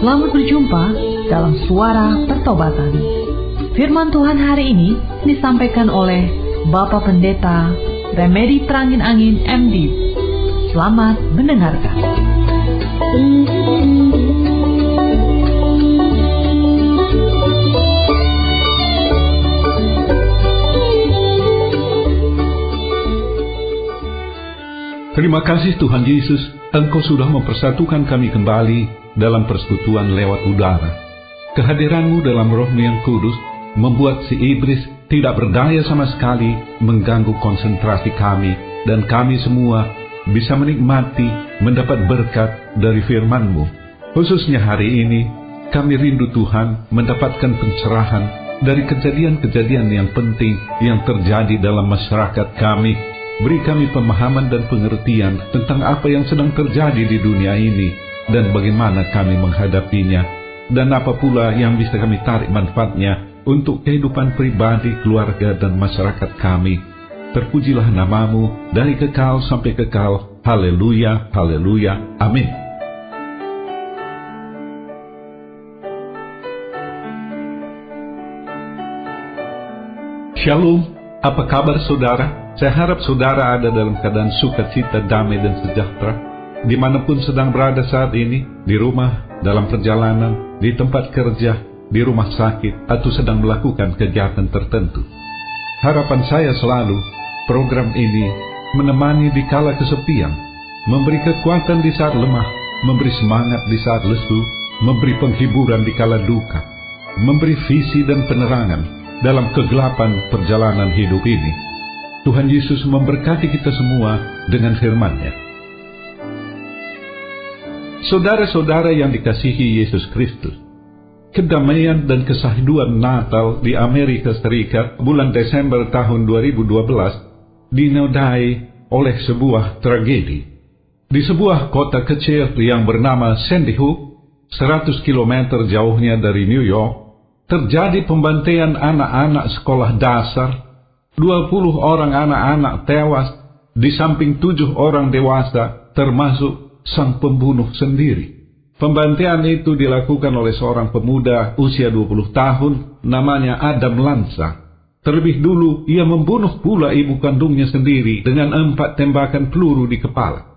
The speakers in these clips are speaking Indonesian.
Selamat berjumpa dalam Suara Pertobatan. Firman Tuhan hari ini disampaikan oleh Bapak Pendeta Remedi Terangin Angin MD. Selamat mendengarkan. Terima kasih Tuhan Yesus, Engkau sudah mempersatukan kami kembali dalam persekutuan lewat udara. Kehadiran-Mu dalam Roh-Mu yang kudus membuat si iblis tidak berdaya sama sekali mengganggu konsentrasi kami, dan kami semua bisa menikmati, mendapat berkat dari firman-Mu. Khususnya hari ini, kami rindu Tuhan mendapatkan pencerahan dari kejadian-kejadian yang penting yang terjadi dalam masyarakat kami. Beri kami pemahaman dan pengertian tentang apa yang sedang terjadi di dunia ini dan bagaimana kami menghadapinya, dan apa pula yang bisa kami tarik manfaatnya untuk kehidupan pribadi, keluarga, dan masyarakat kami. Terpujilah nama-Mu dari kekal sampai kekal. Haleluya, haleluya, amin. Shalom, apa kabar saudara? Saya harap saudara ada dalam keadaan sukacita, damai, dan sejahtera dimanapun sedang berada saat ini, di rumah, dalam perjalanan, di tempat kerja, di rumah sakit, atau sedang melakukan kegiatan tertentu. Harapan saya selalu, program ini menemani di kala kesepian, memberi kekuatan di saat lemah, memberi semangat di saat lesu, memberi penghiburan di kala duka, memberi visi dan penerangan dalam kegelapan perjalanan hidup ini. Tuhan Yesus memberkati kita semua dengan firman-Nya. Saudara-saudara yang dikasihi Yesus Kristus, kedamaian dan kesahduan Natal di Amerika Serikat bulan Desember tahun 2012 dinodai oleh sebuah tragedi. Di sebuah kota kecil yang bernama Sandy Hook, 100 km jauhnya dari New York, terjadi pembantaian anak-anak sekolah dasar. 20 orang anak-anak tewas, di samping 7 orang dewasa, termasuk sang pembunuh sendiri. Pembantaian itu dilakukan oleh seorang pemuda usia 20 tahun, namanya Adam Lanza. Terlebih dulu, ia membunuh pula ibu kandungnya sendiri dengan 4 tembakan peluru di kepala.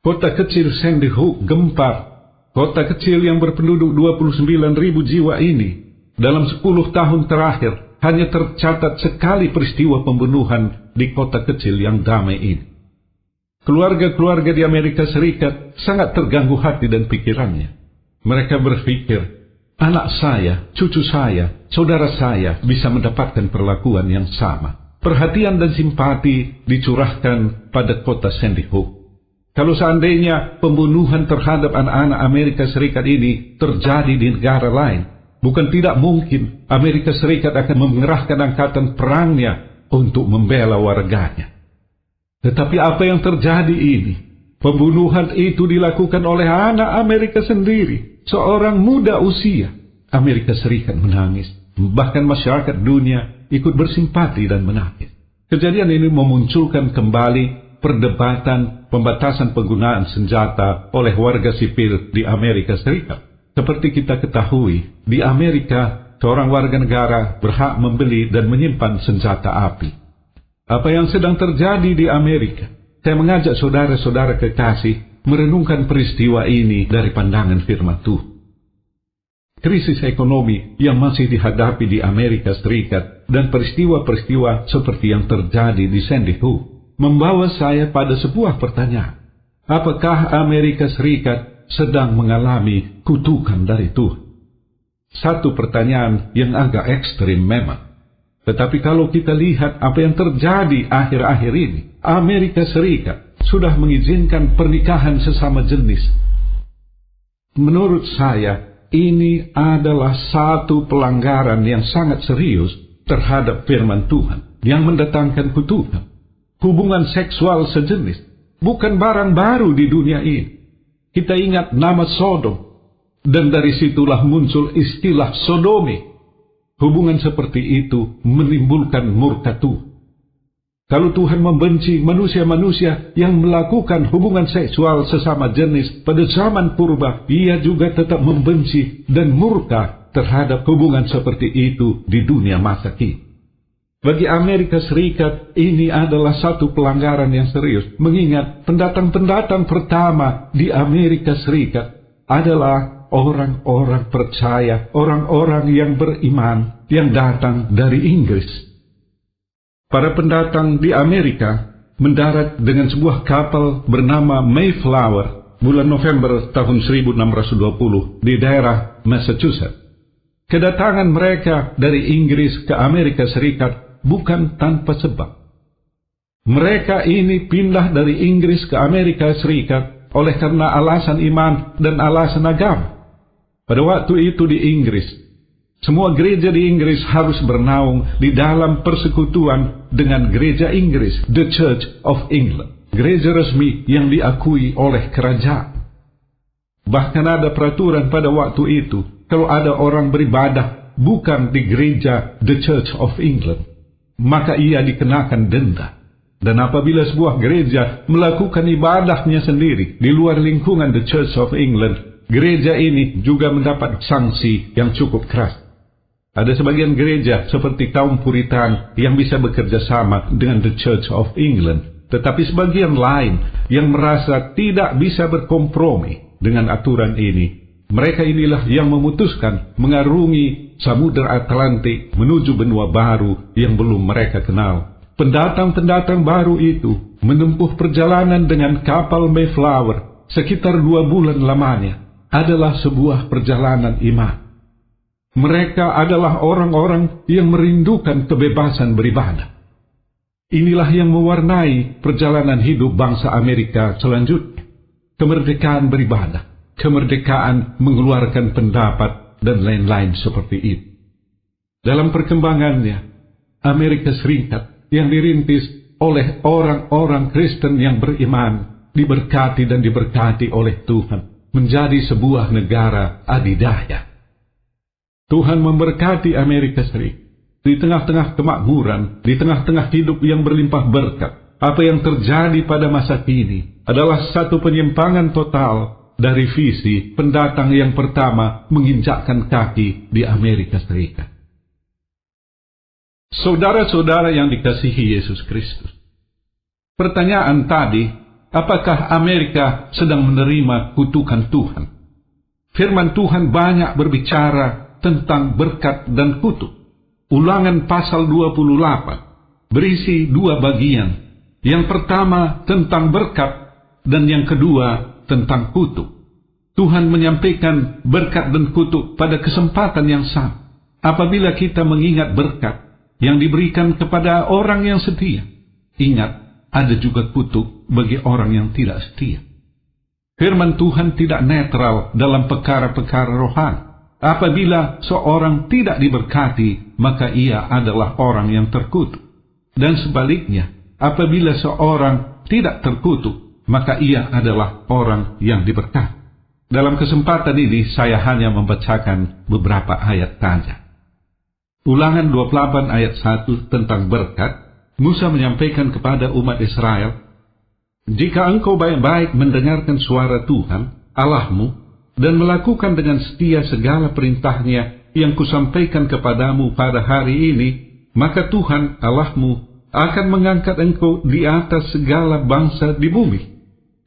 Kota kecil Sandy Hook gempar. Kota kecil yang berpenduduk 29.000 jiwa ini, dalam 10 tahun terakhir, hanya tercatat sekali peristiwa pembunuhan di kota kecil yang damai ini. Keluarga-keluarga di Amerika Serikat sangat terganggu hati dan pikirannya. Mereka berpikir, anak saya, cucu saya, saudara saya bisa mendapatkan perlakuan yang sama. Perhatian dan simpati dicurahkan pada kota Sandy Hook. Kalau seandainya pembunuhan terhadap anak-anak Amerika Serikat ini terjadi di negara lain, bukan tidak mungkin Amerika Serikat akan mengerahkan angkatan perangnya untuk membela warganya. Tetapi apa yang terjadi ini? Pembunuhan itu dilakukan oleh anak Amerika sendiri, seorang muda usia. Amerika Serikat menangis, bahkan masyarakat dunia ikut bersimpati dan menangis. Kejadian ini memunculkan kembali perdebatan pembatasan penggunaan senjata oleh warga sipil di Amerika Serikat. Seperti kita ketahui, di Amerika, seorang warga negara berhak membeli dan menyimpan senjata api. Apa yang sedang terjadi di Amerika? Saya mengajak saudara-saudara kekasih merenungkan peristiwa ini dari pandangan firman Tuhan. Krisis ekonomi yang masih dihadapi di Amerika Serikat dan peristiwa-peristiwa seperti yang terjadi di Sandy Hook membawa saya pada sebuah pertanyaan. Apakah Amerika Serikat sedang mengalami kutukan dari Tuhan? Satu pertanyaan yang agak ekstrim memang. Tetapi kalau kita lihat apa yang terjadi akhir-akhir ini, Amerika Serikat sudah mengizinkan pernikahan sesama jenis. Menurut saya, ini adalah satu pelanggaran yang sangat serius terhadap firman Tuhan yang mendatangkan kutukan. Hubungan seksual sejenis bukan barang baru di dunia ini. Kita ingat nama Sodom, dan dari situlah muncul istilah sodomi. Hubungan seperti itu menimbulkan murka Tuhan. Kalau Tuhan membenci manusia-manusia yang melakukan hubungan seksual sesama jenis pada zaman purba, Ia juga tetap membenci dan murka terhadap hubungan seperti itu di dunia masa kini. Bagi Amerika Serikat, ini adalah satu pelanggaran yang serius, mengingat pendatang-pendatang pertama di Amerika Serikat adalah orang-orang percaya, orang-orang yang beriman yang datang dari Inggris. Para pendatang di Amerika mendarat dengan sebuah kapal bernama Mayflower bulan November tahun 1620 di daerah Massachusetts. Kedatangan mereka dari Inggris ke Amerika Serikat bukan tanpa sebab. Mereka ini pindah dari Inggris ke Amerika Serikat oleh karena alasan iman dan alasan agama. Pada waktu itu di Inggris, semua gereja di Inggris harus bernaung di dalam persekutuan dengan gereja Inggris, The Church of England, gereja resmi yang diakui oleh kerajaan. Bahkan ada peraturan pada waktu itu, kalau ada orang beribadah bukan di gereja The Church of England, maka ia dikenakan denda. Dan apabila sebuah gereja melakukan ibadahnya sendiri di luar lingkungan The Church of England, gereja ini juga mendapat sanksi yang cukup keras. Ada sebagian gereja seperti kaum Puritan yang bisa bekerja sama dengan The Church of England, tetapi sebagian lain yang merasa tidak bisa berkompromi dengan aturan ini. Mereka inilah yang memutuskan mengarungi Samudra Atlantik menuju benua baru yang belum mereka kenal. Pendatang-pendatang baru itu menempuh perjalanan dengan kapal Mayflower sekitar 2 bulan lamanya. Adalah sebuah perjalanan iman. Mereka adalah orang-orang yang merindukan kebebasan beribadah. Inilah yang mewarnai perjalanan hidup bangsa Amerika selanjutnya. Kemerdekaan beribadah, kemerdekaan mengeluarkan pendapat, dan lain-lain seperti itu. Dalam perkembangannya, Amerika Serikat yang dirintis oleh orang-orang Kristen yang beriman, diberkati dan diberkati oleh Tuhan, menjadi sebuah negara adidaya. Tuhan memberkati Amerika Serikat. Di tengah-tengah kemakmuran, di tengah-tengah hidup yang berlimpah berkat, apa yang terjadi pada masa kini adalah satu penyimpangan total dari visi pendatang yang pertama menginjakkan kaki di Amerika Serikat. Saudara-saudara yang dikasihi Yesus Kristus, pertanyaan tadi, apakah Amerika sedang menerima kutukan Tuhan? Firman Tuhan banyak berbicara tentang berkat dan kutuk. Ulangan pasal 28 berisi 2 bagian. Yang pertama tentang berkat dan yang kedua tentang kutuk. Tuhan menyampaikan berkat dan kutuk pada kesempatan yang sama. Apabila kita mengingat berkat yang diberikan kepada orang yang setia, ingat ada juga kutuk bagi orang yang tidak setia. Firman Tuhan tidak netral dalam perkara-perkara rohani. Apabila seorang tidak diberkati, maka ia adalah orang yang terkutuk. Dan sebaliknya, apabila seorang tidak terkutuk, maka ia adalah orang yang diberkati. Dalam kesempatan ini, saya hanya membacakan beberapa ayat saja. Ulangan 28 ayat 1 tentang berkat, Musa menyampaikan kepada umat Israel, "Jika engkau baik-baik mendengarkan suara Tuhan, Allahmu, dan melakukan dengan setia segala perintahnya yang kusampaikan kepadamu pada hari ini, maka Tuhan Allahmu akan mengangkat engkau di atas segala bangsa di bumi."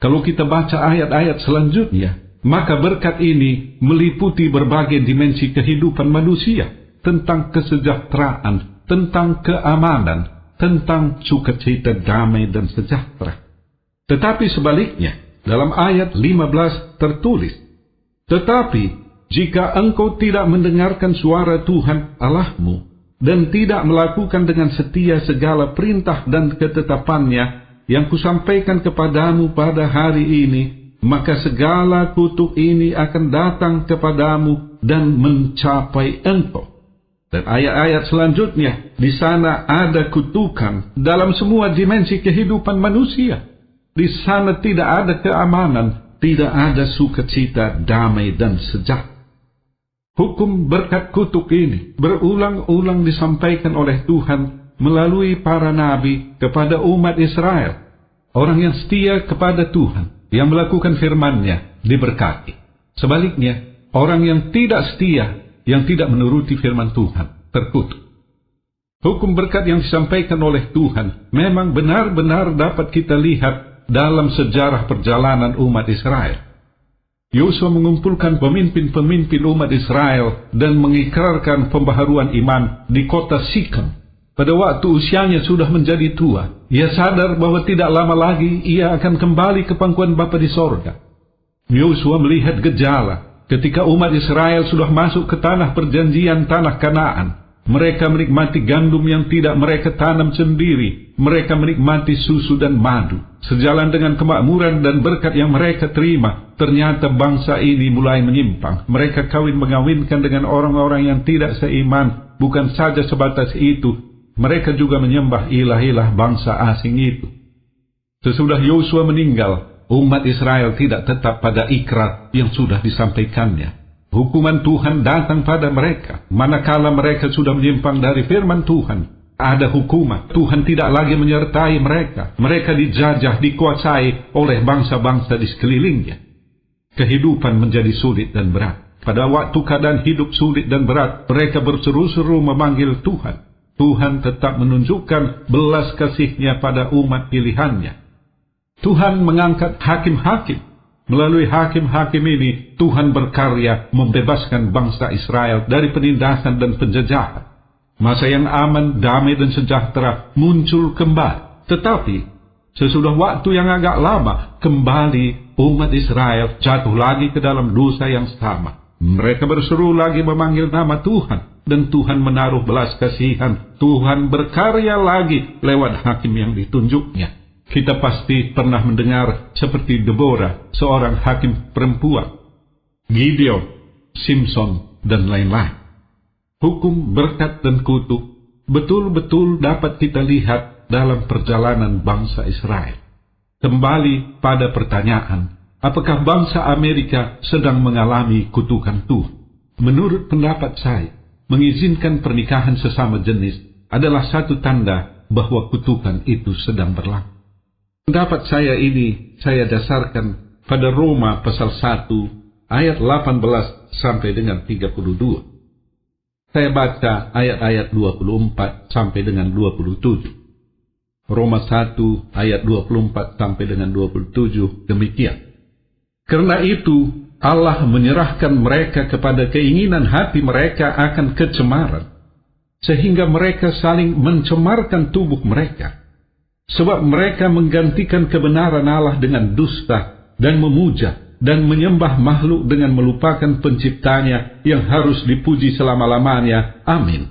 Kalau kita baca ayat-ayat selanjutnya, maka berkat ini meliputi berbagai dimensi kehidupan manusia, tentang kesejahteraan, tentang keamanan, tentang sukacita, damai, dan sejahtera. Tetapi sebaliknya, dalam ayat 15 tertulis, "Tetapi jika engkau tidak mendengarkan suara Tuhan Allahmu dan tidak melakukan dengan setia segala perintah dan ketetapannya yang kusampaikan kepadamu pada hari ini, maka segala kutuk ini akan datang kepadamu dan mencapai engkau." Dan ayat-ayat selanjutnya, di sana ada kutukan dalam semua dimensi kehidupan manusia. Di sana tidak ada keamanan, tidak ada sukacita, damai, dan sejahtera. Hukum berkat kutuk ini berulang-ulang disampaikan oleh Tuhan melalui para nabi kepada umat Israel. Orang yang setia kepada Tuhan, yang melakukan firman-Nya, diberkati. Sebaliknya, orang yang tidak setia, yang tidak menuruti firman Tuhan, terkutuk. Hukum berkat yang disampaikan oleh Tuhan memang benar-benar dapat kita lihat dalam sejarah perjalanan umat Israel. Yosua mengumpulkan pemimpin-pemimpin umat Israel dan mengikrarkan pembaharuan iman di kota Sikem. Pada waktu usianya sudah menjadi tua, ia sadar bahwa tidak lama lagi ia akan kembali ke pangkuan Bapa di sorga. Yosua melihat gejala ketika umat Israel sudah masuk ke tanah perjanjian, tanah Kanaan. Mereka menikmati gandum yang tidak mereka tanam sendiri. Mereka menikmati susu dan madu. Sejalan dengan kemakmuran dan berkat yang mereka terima, ternyata bangsa ini mulai menyimpang. Mereka kawin-mengawinkan dengan orang-orang yang tidak seiman. Bukan saja sebatas itu, mereka juga menyembah ilah-ilah bangsa asing itu. Sesudah Yosua meninggal, umat Israel tidak tetap pada ikrar yang sudah disampaikannya. Hukuman Tuhan datang pada mereka. Manakala mereka sudah menyimpang dari firman Tuhan, ada hukuman. Tuhan tidak lagi menyertai mereka. Mereka dijajah, dikuasai oleh bangsa-bangsa di sekelilingnya. Kehidupan menjadi sulit dan berat. Pada waktu keadaan hidup sulit dan berat, mereka berseru-seru memanggil Tuhan. Tuhan tetap menunjukkan belas kasih-Nya pada umat pilihan-Nya. Tuhan mengangkat hakim-hakim. Melalui hakim-hakim ini, Tuhan berkarya membebaskan bangsa Israel dari penindasan dan penjajahan. Masa yang aman, damai dan sejahtera muncul kembali. Tetapi, sesudah waktu yang agak lama, kembali umat Israel jatuh lagi ke dalam dosa yang sama. Mereka berseru lagi memanggil nama Tuhan, dan Tuhan menaruh belas kasihan. Tuhan berkarya lagi lewat hakim yang ditunjuknya. Kita pasti pernah mendengar seperti Deborah, seorang hakim perempuan, Gideon, Simpson, dan lain-lain. Hukum, berkat, dan kutuk betul-betul dapat kita lihat dalam perjalanan bangsa Israel. Kembali pada pertanyaan, apakah bangsa Amerika sedang mengalami kutukan Tuhan? Menurut pendapat saya, mengizinkan pernikahan sesama jenis adalah satu tanda bahwa kutukan itu sedang berlaku. Pendapat saya ini saya dasarkan pada Roma pasal 1 ayat 18 sampai dengan 32. Saya baca ayat-ayat 24 sampai dengan 27. Roma 1 ayat 24 sampai dengan 27 demikian. Karena itu Allah menyerahkan mereka kepada keinginan hati mereka akan kecemaran, sehingga mereka saling mencemarkan tubuh mereka. Sebab mereka menggantikan kebenaran Allah dengan dusta dan memuja dan menyembah makhluk dengan melupakan penciptanya yang harus dipuji selama-lamanya. Amin.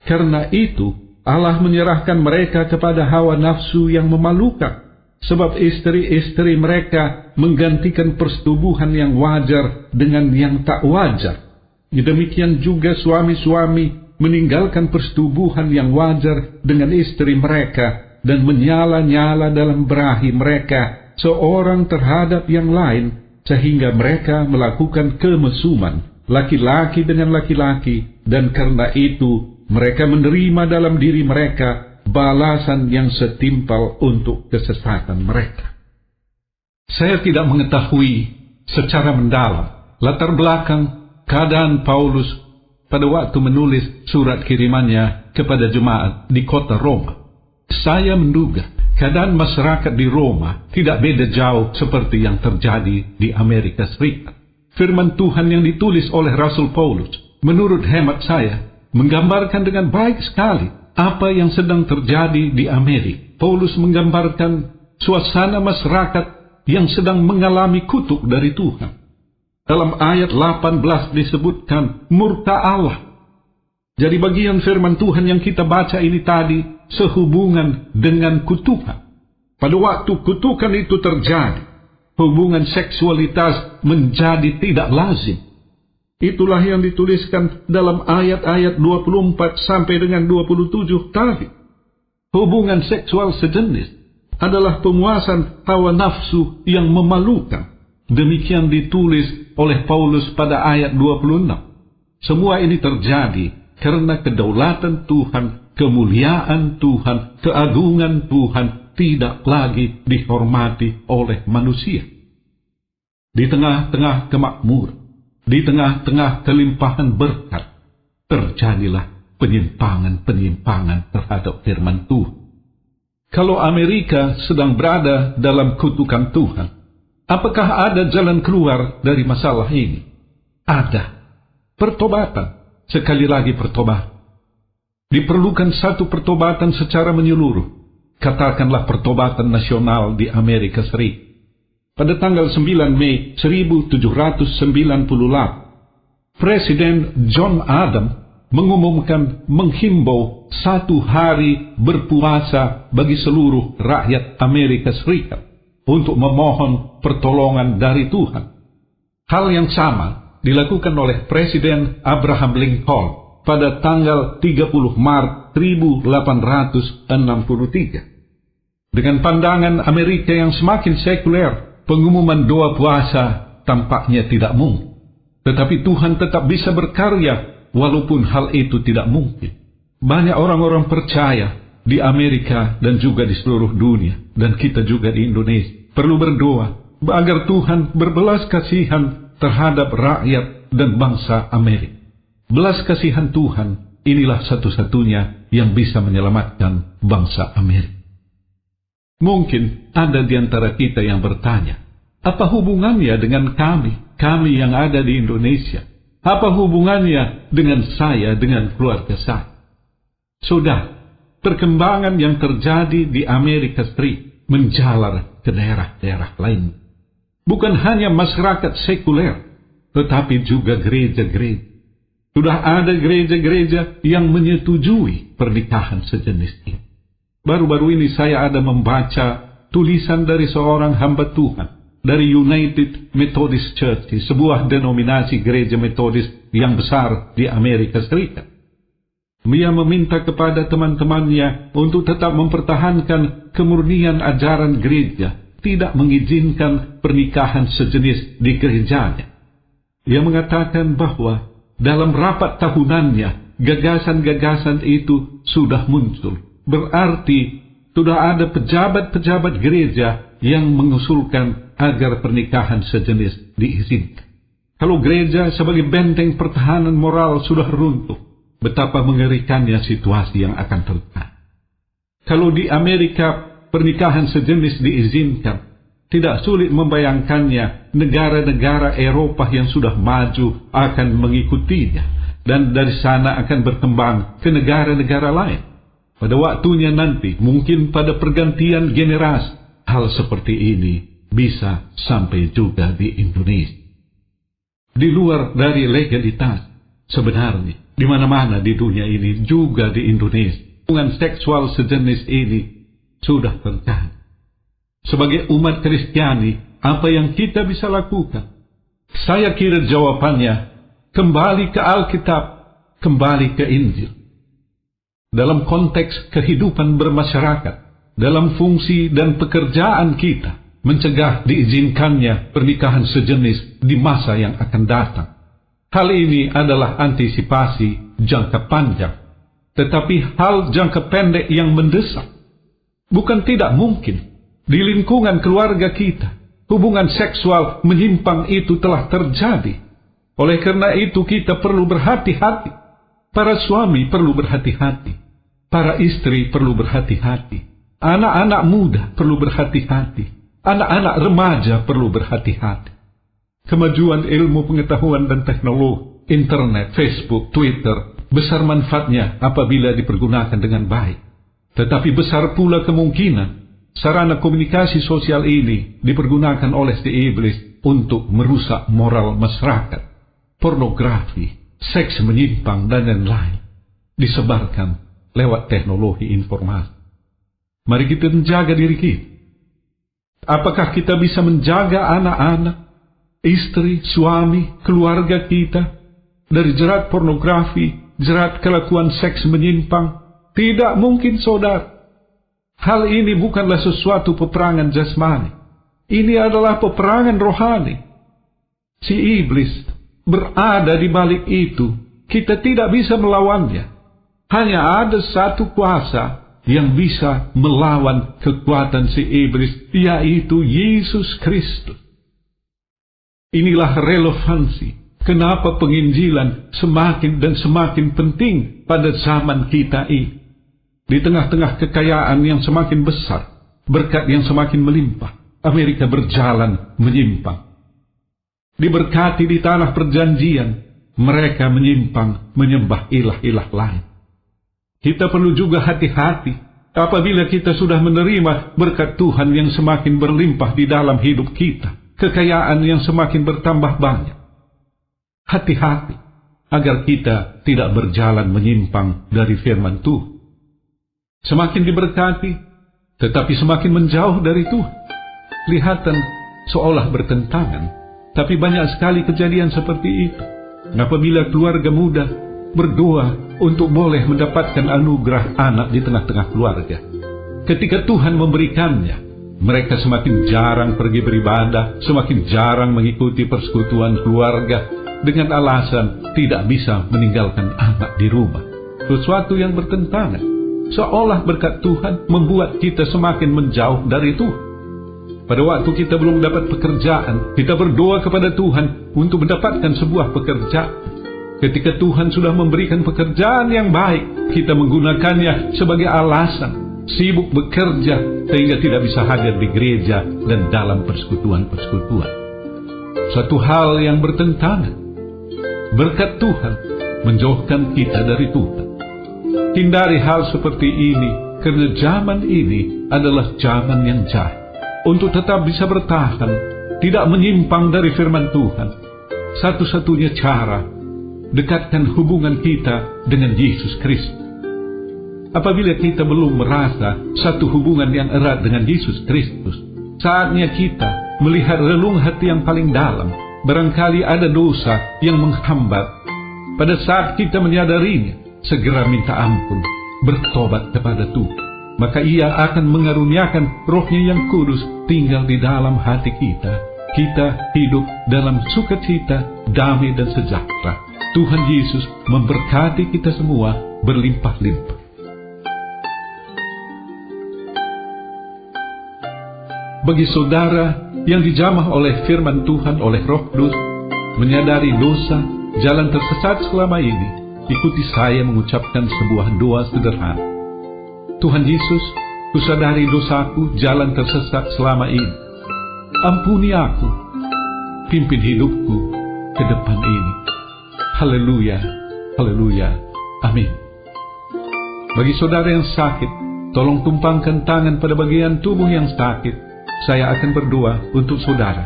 Karena itu Allah menyerahkan mereka kepada hawa nafsu yang memalukan. Sebab istri-istri mereka menggantikan persetubuhan yang wajar dengan yang tak wajar. Demikian juga suami-suami meninggalkan persetubuhan yang wajar dengan istri mereka dan menyala-nyala dalam berahi mereka seorang terhadap yang lain, sehingga mereka melakukan kemesuman laki-laki dengan laki-laki, dan karena itu mereka menerima dalam diri mereka balasan yang setimpal untuk kesesatan mereka. Saya tidak mengetahui secara mendalam latar belakang keadaan Paulus pada waktu menulis surat kirimannya kepada jemaat di kota Roma. Saya menduga keadaan masyarakat di Roma tidak beda jauh seperti yang terjadi di Amerika Serikat. Firman Tuhan yang ditulis oleh Rasul Paulus, menurut hemat saya, menggambarkan dengan baik sekali apa yang sedang terjadi di Amerika. Paulus menggambarkan suasana masyarakat yang sedang mengalami kutuk dari Tuhan. Dalam ayat 18 disebutkan murka Allah. Jadi bagian firman Tuhan yang kita baca ini tadi sehubungan dengan kutukan. Pada waktu kutukan itu terjadi, hubungan seksualitas menjadi tidak lazim. Itulah yang dituliskan dalam ayat-ayat 24 sampai dengan 27 tadi. Hubungan seksual sejenis adalah pemuasan hawa nafsu yang memalukan. Demikian ditulis oleh Paulus pada ayat 26. Semua ini terjadi karena kedaulatan Tuhan, kemuliaan Tuhan, keagungan Tuhan tidak lagi dihormati oleh manusia. Di tengah-tengah kemakmuran, di tengah-tengah kelimpahan berkat, terjadilah penyimpangan-penyimpangan terhadap firman Tuhan. Kalau Amerika sedang berada dalam kutukan Tuhan, apakah ada jalan keluar dari masalah ini? Ada. Pertobatan. Sekali lagi pertobatan. Diperlukan satu pertobatan secara menyeluruh. Katakanlah pertobatan nasional di Amerika Serikat. Pada tanggal 9 Mei 1798, Presiden John Adams menghimbau 1 hari berpuasa bagi seluruh rakyat Amerika Serikat untuk memohon pertolongan dari Tuhan. Hal yang sama dilakukan oleh Presiden Abraham Lincoln pada tanggal 30 Maret 1863. Dengan pandangan Amerika yang semakin sekuler, pengumuman doa puasa tampaknya tidak mungkin. Tetapi Tuhan tetap bisa berkarya walaupun hal itu tidak mungkin. Banyak orang-orang percaya di Amerika dan juga di seluruh dunia, dan kita juga di Indonesia, perlu berdoa agar Tuhan berbelas kasihan terhadap rakyat dan bangsa Amerika. Belas kasihan Tuhan inilah satu-satunya yang bisa menyelamatkan bangsa Amerika. Mungkin ada di antara kita yang bertanya, apa hubungannya dengan kami yang ada di Indonesia? Apa hubungannya dengan saya, dengan keluarga saya? Saudara, perkembangan yang terjadi di Amerika Serikat menjalar ke daerah-daerah lain. Bukan hanya masyarakat sekuler, tetapi juga gereja-gereja. Sudah ada gereja-gereja yang menyetujui pernikahan sejenis ini. Baru-baru ini saya ada membaca tulisan dari seorang hamba Tuhan dari United Methodist Church, sebuah denominasi gereja metodis yang besar di Amerika Serikat. Dia meminta kepada teman-temannya untuk tetap mempertahankan kemurnian ajaran gereja, tidak mengizinkan pernikahan sejenis di gerejanya. Ia mengatakan bahwa dalam rapat tahunannya, gagasan-gagasan itu sudah muncul. Berarti sudah ada pejabat-pejabat gereja yang mengusulkan agar pernikahan sejenis diizinkan. Kalau gereja sebagai benteng pertahanan moral sudah runtuh, betapa mengerikannya situasi yang akan terjadi. Kalau di Amerika pernikahan sejenis diizinkan, tidak sulit membayangkannya negara-negara Eropa yang sudah maju akan mengikutinya, dan dari sana akan berkembang ke negara-negara lain. Pada waktunya nanti, mungkin pada pergantian generasi, hal seperti ini bisa sampai juga di Indonesia. Di luar dari legalitas, sebenarnya di mana-mana di dunia ini, juga di Indonesia, hubungan seksual sejenis ini sudah terjadi. Sebagai umat Kristiani, apa yang kita bisa lakukan? Saya kira jawabannya, kembali ke Alkitab, kembali ke Injil. Dalam konteks kehidupan bermasyarakat, dalam fungsi dan pekerjaan kita, mencegah diizinkannya pernikahan sejenis di masa yang akan datang. Hal ini adalah antisipasi jangka panjang, tetapi hal jangka pendek yang mendesak. Bukan tidak mungkin, di lingkungan keluarga kita, hubungan seksual menyimpang itu telah terjadi. Oleh karena itu kita perlu berhati-hati. Para suami perlu berhati-hati. Para istri perlu berhati-hati. Anak-anak muda perlu berhati-hati. Anak-anak remaja perlu berhati-hati. Kemajuan ilmu pengetahuan dan teknologi, internet, Facebook, Twitter, besar manfaatnya apabila dipergunakan dengan baik. Tetapi besar pula kemungkinan sarana komunikasi sosial ini dipergunakan oleh si iblis untuk merusak moral masyarakat. Pornografi, seks menyimpang, dan lain-lain disebarkan lewat teknologi informasi. Mari kita menjaga diri kita. Apakah kita bisa menjaga anak-anak, istri, suami, keluarga kita dari jerat pornografi, jerat kelakuan seks menyimpang? Tidak mungkin, saudara. Hal ini bukanlah sesuatu peperangan jasmani. Ini adalah peperangan rohani. Si iblis berada di balik itu. Kita tidak bisa melawannya. Hanya ada satu kuasa yang bisa melawan kekuatan si iblis, yaitu Yesus Kristus. Inilah relevansi kenapa penginjilan semakin dan semakin penting pada zaman kita ini. Di tengah-tengah kekayaan yang semakin besar, berkat yang semakin melimpah, Amerika berjalan menyimpang. Diberkati di tanah perjanjian, mereka menyimpang menyembah ilah-ilah lain. Kita perlu juga hati-hati apabila kita sudah menerima berkat Tuhan yang semakin berlimpah di dalam hidup kita, kekayaan yang semakin bertambah banyak. Hati-hati agar kita tidak berjalan menyimpang dari firman Tuhan. Semakin diberkati, tetapi semakin menjauh dari Tuhan. Kelihatan seolah bertentangan, tapi banyak sekali kejadian seperti itu. Apabila keluarga muda berdoa untuk boleh mendapatkan anugerah anak di tengah-tengah keluarga, ketika Tuhan memberikannya, mereka semakin jarang pergi beribadah, semakin jarang mengikuti persekutuan keluarga, dengan alasan tidak bisa meninggalkan anak di rumah. Sesuatu yang bertentangan. Seolah berkat Tuhan membuat kita semakin menjauh dari Tuhan. Pada waktu kita belum dapat pekerjaan, kita berdoa kepada Tuhan untuk mendapatkan sebuah pekerjaan. Ketika Tuhan sudah memberikan pekerjaan yang baik, kita menggunakannya sebagai alasan sibuk bekerja sehingga tidak bisa hadir di gereja dan dalam persekutuan-persekutuan. Suatu hal yang bertentangan. Berkat Tuhan menjauhkan kita dari Tuhan. Hindari hal seperti ini, karena zaman ini adalah zaman yang jahat. Untuk tetap bisa bertahan, tidak menyimpang dari firman Tuhan, satu-satunya cara, dekatkan hubungan kita dengan Yesus Kristus. Apabila kita belum merasa satu hubungan yang erat dengan Yesus Kristus, saatnya kita melihat relung hati yang paling dalam. Barangkali ada dosa yang menghambat. Pada saat kita menyadarinya, segera minta ampun, bertobat kepada Tuhan. Maka Ia akan mengaruniakan Roh-Nya yang kudus tinggal di dalam hati kita. Kita hidup dalam sukacita, damai dan sejahtera. Tuhan Yesus memberkati kita semua berlimpah-limpah. Bagi saudara yang dijamah oleh firman Tuhan oleh Roh Kudus, menyadari dosa, jalan tersesat selama ini, ikuti saya mengucapkan sebuah doa sederhana. Tuhan Yesus, kusadari dosaku, jalan tersesat selama ini. Ampuni aku, pimpin hidupku ke depan ini. Haleluya, haleluya, amin. Bagi saudara yang sakit, tolong tumpangkan tangan pada bagian tubuh yang sakit. Saya akan berdoa untuk saudara.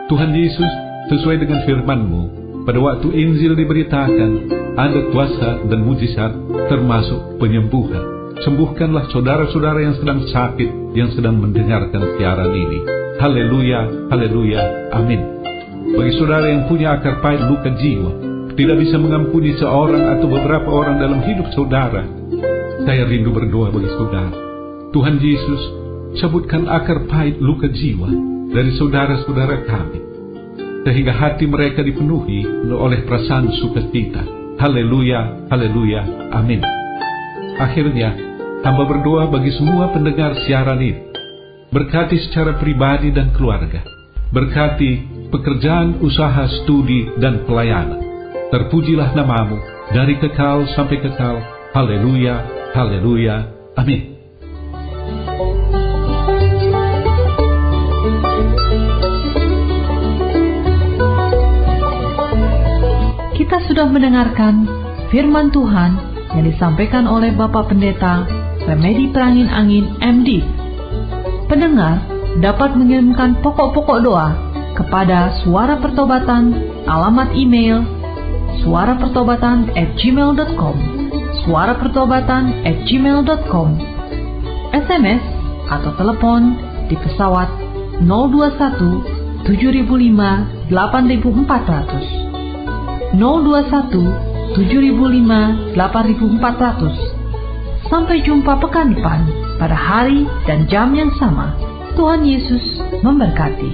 Tuhan Yesus, sesuai dengan firman-Mu, pada waktu Injil diberitakan, ada kuasa dan mujizat termasuk penyembuhan. Sembuhkanlah saudara-saudara yang sedang sakit, yang sedang mendengarkan siaran ini. Haleluya, haleluya, amin. Bagi saudara yang punya akar pahit luka jiwa, tidak bisa mengampuni seorang atau beberapa orang dalam hidup saudara, saya rindu berdoa bagi saudara. Tuhan Yesus, cabutkan akar pahit luka jiwa dari saudara-saudara kami, sehingga hati mereka dipenuhi oleh perasaan sukacita. Haleluya, haleluya, amin. Akhirnya, hamba berdoa bagi semua pendengar siaran ini. Berkati secara pribadi dan keluarga. Berkati pekerjaan, usaha, studi, dan pelayanan. Terpujilah nama-Mu dari kekal sampai kekal. Haleluya, haleluya, amin. Kita sudah mendengarkan firman Tuhan yang disampaikan oleh Bapak Pendeta Remedi Prangin Angin MD. Pendengar dapat mengirimkan pokok-pokok doa kepada Suara Pertobatan, alamat email suarapertobatan@gmail.com, suarapertobatan@gmail.com, SMS atau telepon di pesawat 021 7005 8400. 021 7005 8400. Sampai jumpa pekan depan pada hari dan jam yang sama. Tuhan Yesus memberkati.